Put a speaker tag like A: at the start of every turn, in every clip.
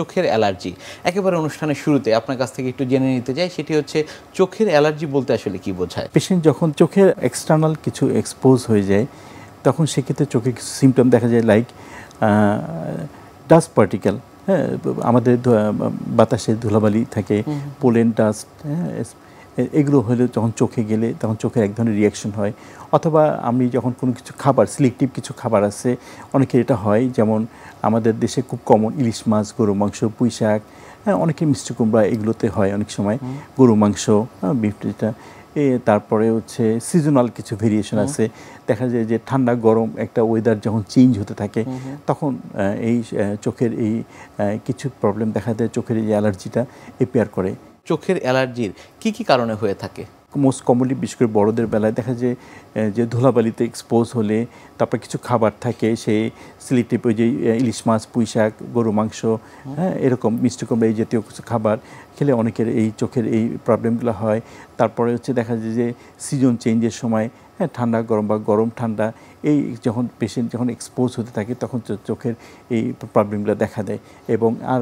A: চোখের অ্যালার্জি একেবারে অনুষ্ঠানের শুরুতে আপনার কাছ থেকে একটু জেনে নিতে চাই, সেটি হচ্ছে চোখের অ্যালার্জি বলতে আসলে কি বোঝায়?
B: পেশেন্ট যখন চোখের এক্সটার্নাল কিছু এক্সপোজ হয়ে যায় তখন সেক্ষেত্রে চোখে কিছু সিমটম দেখা যায়, লাইক ডাস্ট পার্টিকেল, হ্যাঁ, আমাদের বাতাসে ধুলাবালি থাকে, পোলেন ডাস্ট, হ্যাঁ, এগুলো হলে যখন চোখে গেলে তখন চোখের এক ধরনের রিয়াকশন হয়। অথবা আমি যখন কোনো কিছু খাবার, সিলেক্টিভ কিছু খাবার আছে, অনেকের এটা হয়, যেমন আমাদের দেশে খুব কমন ইলিশ মাছ, গরু মাংস, পুঁই শাক, হ্যাঁ, অনেকে মিষ্টি কুমড়া, এগুলোতে হয় অনেক সময়, গরু মাংস, বিফ, যেটা তারপরে হচ্ছে সিজনাল কিছু ভেরিয়েশন আছে, দেখা যায় যে ঠান্ডা গরম একটা ওয়েদার যখন চেঞ্জ হতে থাকে তখন এই চোখের এই কিছু প্রবলেম দেখা দেয়, চোখের এই অ্যালার্জিটা এপিয়ার করে।
A: চোখের অ্যালার্জির কি কি কারণে হয়ে থাকে?
B: মোস্ট কমনলি বিশেষ করে বড়দের বেলায় দেখা যায় যে ধুলাবালিতে এক্সপোজ হলে, তারপর কিছু খাবার থাকে, সেই সিলেক্টিভ ওই যে ইলিশ মাছ, পুঁই শাক, গরু মাংস, হ্যাঁ, এরকম মিষ্টি কুমড়া এই জাতীয় কিছু খাবার খেলে অনেকের এই চোখের এই প্রবলেমগুলো হয়। তারপরে হচ্ছে দেখা যায় যে সিজন চেঞ্জের সময়, হ্যাঁ, ঠান্ডা গরম বা গরম ঠান্ডা, এই যখন পেশেন্ট যখন এক্সপোজ হতে থাকে তখন চোখের এই প্রবলেমগুলো দেখা দেয়। এবং আর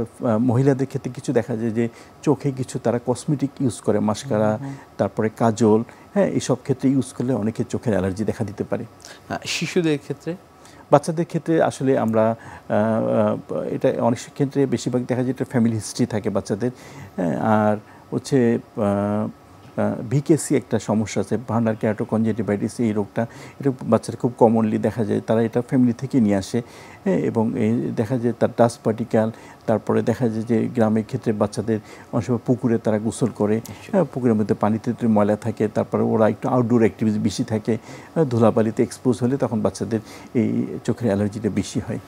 B: মহিলাদের ক্ষেত্রে কিছু দেখা যায় যে চোখে কিছু তারা কসমেটিক ইউজ করে, মাস্কারা, তারপরে কাজল, হ্যাঁ, এইসব ক্ষেত্রে ইউজ করলে অনেকের চোখের অ্যালার্জি দেখা দিতে পারে।
A: শিশুদের ক্ষেত্রে?
B: বাচ্চাদের ক্ষেত্রে আসলে আমরা এটা অনেক ক্ষেত্রে বেশিরভাগ দেখা যায় এটা ফ্যামিলি হিস্ট্রি থাকে বাচ্চাদের, আর হচ্ছে ভিকেসি একটা সমস্যা আছে, ভার্নার কেরাটোকনজেক্টিভাইটিস, এই রোগটা, এটা বাচ্চারা খুব কমনলি দেখা যায়, তারা এটা ফ্যামিলি থেকে নিয়ে আসে, এবং দেখা যায় তার ডাস্ট পার্টিকেল, তারপরে দেখা যায় যে গ্রামের ক্ষেত্রে বাচ্চাদের অনেক সময় পুকুরে তারা গোসল করে, পুকুরের মধ্যে পানিতে ময়লা থাকে, তারপরে ওরা একটু আউটডোর অ্যাক্টিভিটি বেশি থাকে, ধুলাবালিতে এক্সপোজ হলে তখন বাচ্চাদের এই চোখের অ্যালার্জিটা বেশি হয়।